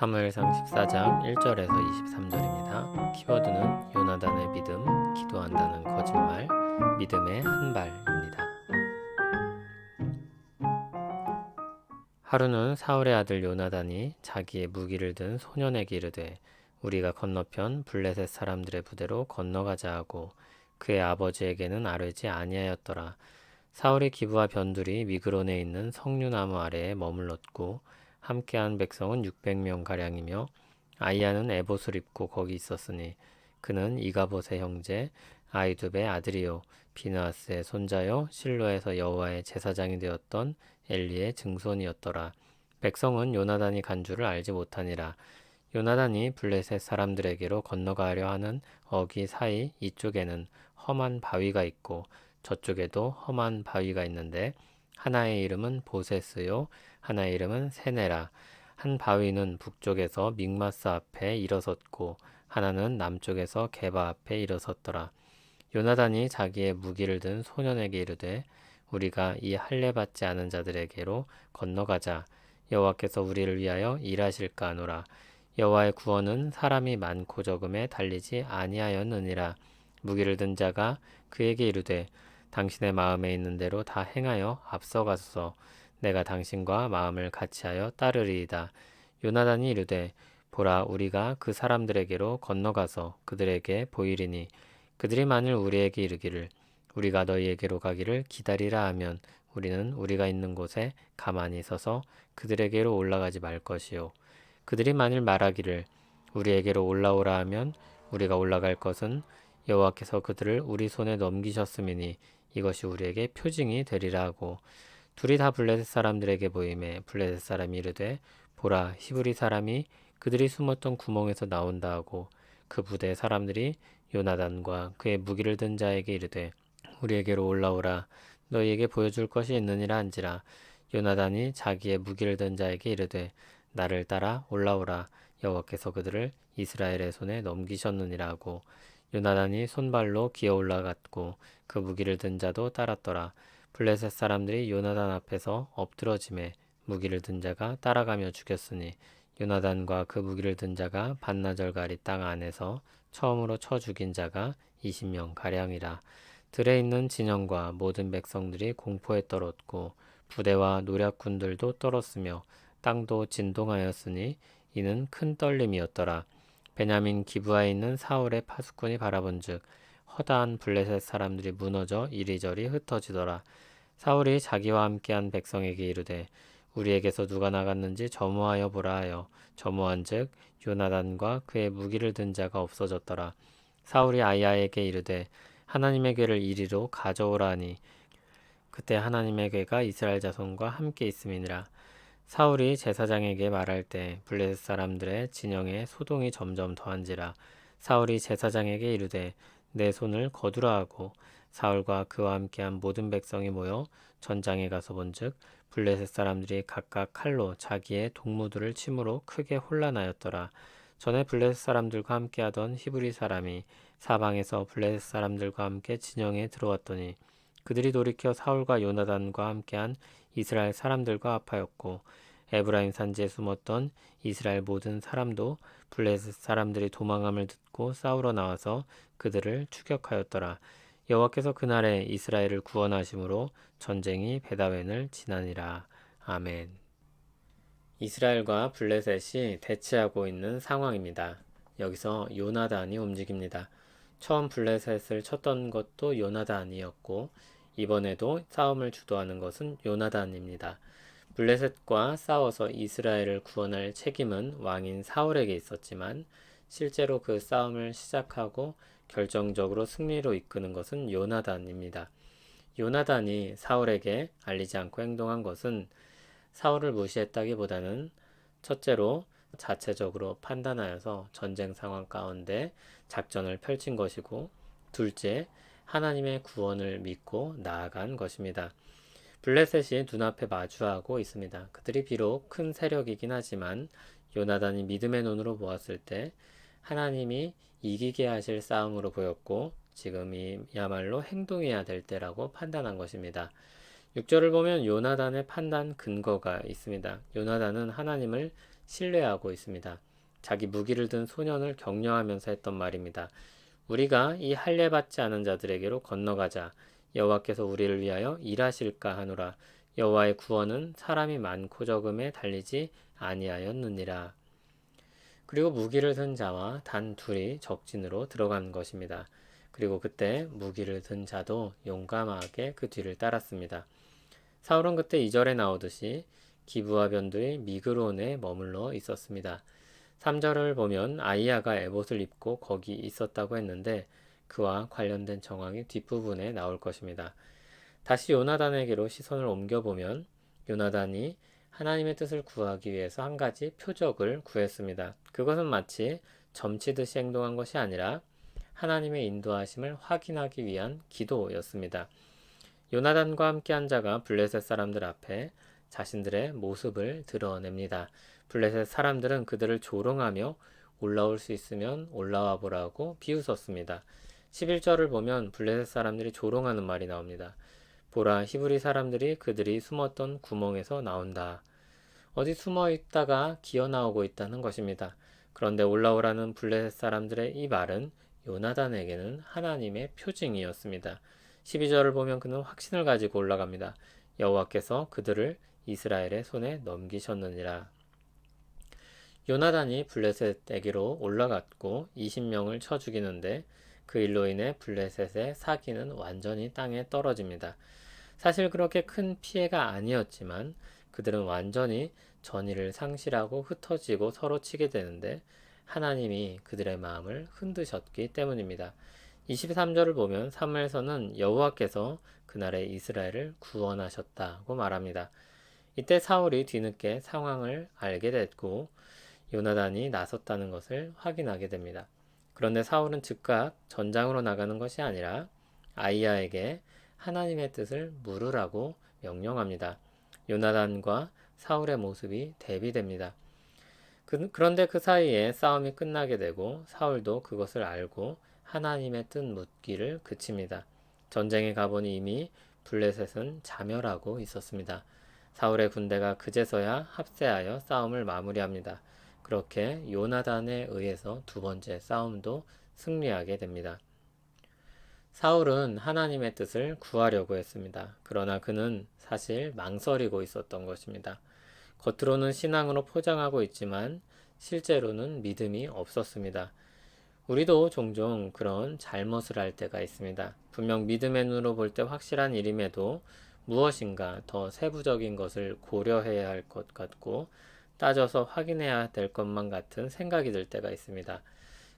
사무엘상 14장 1절에서 23절입니다. 키워드는 요나단의 믿음, 기도한다는 거짓말, 믿음의 한 발입니다. 하루는 사울의 아들 요나단이 자기의 무기를 든 소년에게 이르되 우리가 건너편 블레셋 사람들의 부대로 건너가자 하고 그의 아버지에게는 아뢰지 아니하였더라. 사울의 기브와 변둘이 미그론에 있는 석류나무 아래에 머물렀고 함께한 백성은 600명가량이며 아이야는 에봇을 입고 거기 있었으니 그는 이가봇의 형제 아이두베의 아들이요 비느하스의 손자요 실로에서 여호와의 제사장이 되었던 엘리의 증손이었더라. 백성은 요나단이 간 줄을 알지 못하니라. 요나단이 블레셋 사람들에게로 건너가려 하는 어기 사이 이쪽에는 험한 바위가 있고 저쪽에도 험한 바위가 있는데 하나의 이름은 보세스요 하나의 이름은 세네라. 한 바위는 북쪽에서 믹마스 앞에 일어섰고 하나는 남쪽에서 게바 앞에 일어섰더라. 요나단이 자기의 무기를 든 소년에게 이르되 우리가 이 할례 받지 않은 자들에게로 건너가자. 여호와께서 우리를 위하여 일하실까 하노라. 여호와의 구원은 사람이 많고 적음에 달리지 아니하였느니라. 무기를 든 자가 그에게 이르되 당신의 마음에 있는 대로 다 행하여 앞서가소서. 내가 당신과 마음을 같이하여 따르리이다. 요나단이 이르되 보라 우리가 그 사람들에게로 건너가서 그들에게 보이리니 그들이 만일 우리에게 이르기를 우리가 너희에게로 가기를 기다리라 하면 우리는 우리가 있는 곳에 가만히 서서 그들에게로 올라가지 말 것이요 그들이 만일 말하기를 우리에게로 올라오라 하면 우리가 올라갈 것은 여호와께서 그들을 우리 손에 넘기셨음이니 이것이 우리에게 표징이 되리라 하고 둘이 다 블레셋 사람들에게 보이매 블레셋 사람이 이르되 보라 히브리 사람이 그들이 숨었던 구멍에서 나온다 하고 그 부대 사람들이 요나단과 그의 무기를 든 자에게 이르되 우리에게로 올라오라 너희에게 보여줄 것이 있느니라 한지라. 요나단이 자기의 무기를 든 자에게 이르되 나를 따라 올라오라 여호와께서 그들을 이스라엘의 손에 넘기셨느니라 하고 요나단이 손발로 기어 올라갔고 그 무기를 든 자도 따랐더라. 블레셋 사람들이 요나단 앞에서 엎드러짐에 무기를 든 자가 따라가며 죽였으니 요나단과 그 무기를 든 자가 반나절가리 땅 안에서 처음으로 쳐 죽인 자가 20명 가량이라. 들에 있는 진영과 모든 백성들이 공포에 떨었고 부대와 노략군들도 떨었으며 땅도 진동하였으니 이는 큰 떨림이었더라. 베냐민 기브아에 있는 사울의 파수꾼이 바라본즉 허다한 블레셋 사람들이 무너져 이리저리 흩어지더라. 사울이 자기와 함께한 백성에게 이르되 우리에게서 누가 나갔는지 점호하여 보라 하여 점호한즉 요나단과 그의 무기를 든 자가 없어졌더라. 사울이 아이야에게 이르되 하나님의 궤를 이리로 가져오라 하니 그때 하나님의 궤가 이스라엘 자손과 함께 있음이니라. 사울이 제사장에게 말할 때 블레셋 사람들의 진영에 소동이 점점 더한지라. 사울이 제사장에게 이르되 내 손을 거두라 하고 사울과 그와 함께한 모든 백성이 모여 전장에 가서 본즉 블레셋 사람들이 각각 칼로 자기의 동무들을 침으로 크게 혼란하였더라. 전에 블레셋 사람들과 함께하던 히브리 사람이 사방에서 블레셋 사람들과 함께 진영에 들어왔더니 그들이 돌이켜 사울과 요나단과 함께한 이스라엘 사람들과 합하였고 에브라임 산지에 숨었던 이스라엘 모든 사람도 블레셋 사람들이 도망함을 듣고 싸우러 나와서 그들을 추격하였더라. 여호와께서 그날에 이스라엘을 구원하심으로 전쟁이 베다웬을 지나니라. 아멘. 이스라엘과 블레셋이 대치하고 있는 상황입니다. 여기서 요나단이 움직입니다. 처음 블레셋을 쳤던 것도 요나단이었고 이번에도 싸움을 주도하는 것은 요나단입니다. 블레셋과 싸워서 이스라엘을 구원할 책임은 왕인 사울에게 있었지만 실제로 그 싸움을 시작하고 결정적으로 승리로 이끄는 것은 요나단입니다. 요나단이 사울에게 알리지 않고 행동한 것은 사울을 무시했다기보다는 첫째로 자체적으로 판단하여서 전쟁 상황 가운데 작전을 펼친 것이고 둘째, 하나님의 구원을 믿고 나아간 것입니다. 블레셋이 눈앞에 마주하고 있습니다. 그들이 비록 큰 세력이긴 하지만 요나단이 믿음의 눈으로 보았을 때 하나님이 이기게 하실 싸움으로 보였고 지금이야말로 행동해야 될 때라고 판단한 것입니다. 6절을 보면 요나단의 판단 근거가 있습니다. 요나단은 하나님을 신뢰하고 있습니다. 자기 무기를 든 소년을 격려하면서 했던 말입니다. 우리가 이 할례 받지 않은 자들에게로 건너가자. 여호와께서 우리를 위하여 일하실까 하노라. 여호와의 구원은 사람이 많고 적음에 달리지 아니하였느니라. 그리고 무기를 든 자와 단 둘이 적진으로 들어간 것입니다. 그리고 그때 무기를 든 자도 용감하게 그 뒤를 따랐습니다. 사울은 그때 2절에 나오듯이 기브와 변두의 미그론에 머물러 있었습니다. 3절을 보면 아이야가 에봇을 입고 거기 있었다고 했는데 그와 관련된 정황이 뒷부분에 나올 것입니다. 다시 요나단에게로 시선을 옮겨보면 요나단이 하나님의 뜻을 구하기 위해서 한 가지 표적을 구했습니다. 그것은 마치 점치듯이 행동한 것이 아니라 하나님의 인도하심을 확인하기 위한 기도였습니다. 요나단과 함께한 자가 블레셋 사람들 앞에 자신들의 모습을 드러냅니다. 블레셋 사람들은 그들을 조롱하며 올라올 수 있으면 올라와 보라고 비웃었습니다. 11절을 보면 블레셋 사람들이 조롱하는 말이 나옵니다. 보라, 히브리 사람들이 그들이 숨었던 구멍에서 나온다. 어디 숨어 있다가 기어 나오고 있다는 것입니다. 그런데 올라오라는 블레셋 사람들의 이 말은 요나단에게는 하나님의 표징이었습니다. 12절을 보면 그는 확신을 가지고 올라갑니다. 여호와께서 그들을 이스라엘의 손에 넘기셨느니라. 요나단이 블레셋에게로 올라갔고 20명을 쳐 죽이는데 그 일로 인해 블레셋의 사기는 완전히 땅에 떨어집니다. 사실 그렇게 큰 피해가 아니었지만 그들은 완전히 전의를 상실하고 흩어지고 서로 치게 되는데 하나님이 그들의 마음을 흔드셨기 때문입니다. 23절을 보면 사무엘서는 여호와께서 그날의 이스라엘을 구원하셨다고 말합니다. 이때 사울이 뒤늦게 상황을 알게 됐고 요나단이 나섰다는 것을 확인하게 됩니다. 그런데 사울은 즉각 전장으로 나가는 것이 아니라 아이야에게 하나님의 뜻을 물으라고 명령합니다. 요나단과 사울의 모습이 대비됩니다. 그런데 그 사이에 싸움이 끝나게 되고 사울도 그것을 알고 하나님의 뜻 묻기를 그칩니다. 전쟁에 가보니 이미 블레셋은 자멸하고 있었습니다. 사울의 군대가 그제서야 합세하여 싸움을 마무리합니다. 그렇게 요나단에 의해서 두 번째 싸움도 승리하게 됩니다. 사울은 하나님의 뜻을 구하려고 했습니다. 그러나 그는 사실 망설이고 있었던 것입니다. 겉으로는 신앙으로 포장하고 있지만 실제로는 믿음이 없었습니다. 우리도 종종 그런 잘못을 할 때가 있습니다. 분명 믿음의 눈으로 볼 때 확실한 일임에도 무엇인가 더 세부적인 것을 고려해야 할 것 같고 따져서 확인해야 될 것만 같은 생각이 들 때가 있습니다.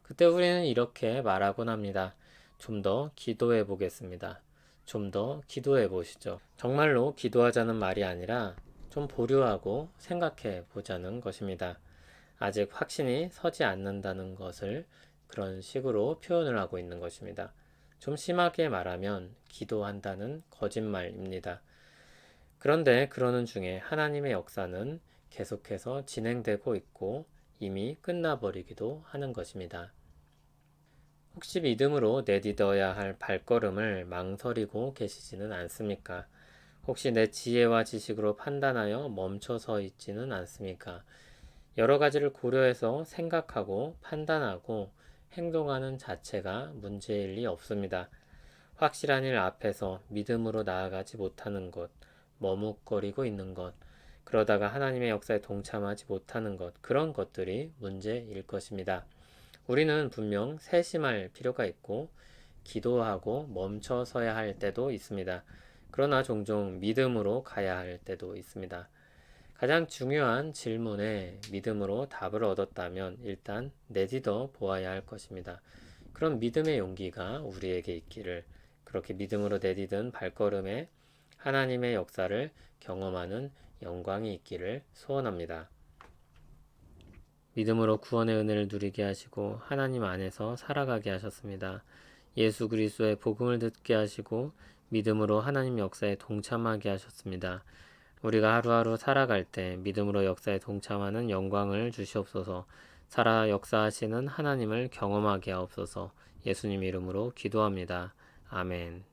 그때 우리는 이렇게 말하곤 합니다. 좀 더 기도해 보겠습니다. 좀 더 기도해 보시죠. 정말로 기도하자는 말이 아니라 좀 보류하고 생각해 보자는 것입니다. 아직 확신이 서지 않는다는 것을 그런 식으로 표현을 하고 있는 것입니다. 좀 심하게 말하면 기도한다는 거짓말입니다. 그런데 그러는 중에 하나님의 역사는 계속해서 진행되고 있고 이미 끝나버리기도 하는 것입니다. 혹시 믿음으로 내딛어야 할 발걸음을 망설이고 계시지는 않습니까? 혹시 내 지혜와 지식으로 판단하여 멈춰서 있지는 않습니까? 여러 가지를 고려해서 생각하고 판단하고 행동하는 자체가 문제일 리 없습니다. 확실한 일 앞에서 믿음으로 나아가지 못하는 것, 머뭇거리고 있는 것, 그러다가 하나님의 역사에 동참하지 못하는 것, 그런 것들이 문제일 것입니다. 우리는 분명 세심할 필요가 있고 기도하고 멈춰서야 할 때도 있습니다. 그러나 종종 믿음으로 가야 할 때도 있습니다. 가장 중요한 질문에 믿음으로 답을 얻었다면 일단 내딛어 보아야 할 것입니다. 그런 믿음의 용기가 우리에게 있기를, 그렇게 믿음으로 내딛은 발걸음에 하나님의 역사를 경험하는 영광이 있기를 소원합니다. 믿음으로 구원의 은혜를 누리게 하시고 하나님 안에서 살아가게 하셨습니다. 예수 그리스도의 복음을 듣게 하시고 믿음으로 하나님 역사에 동참하게 하셨습니다. 우리가 하루하루 살아갈 때 믿음으로 역사에 동참하는 영광을 주시옵소서. 살아 역사하시는 하나님을 경험하게 하옵소서. 예수님 이름으로 기도합니다. 아멘.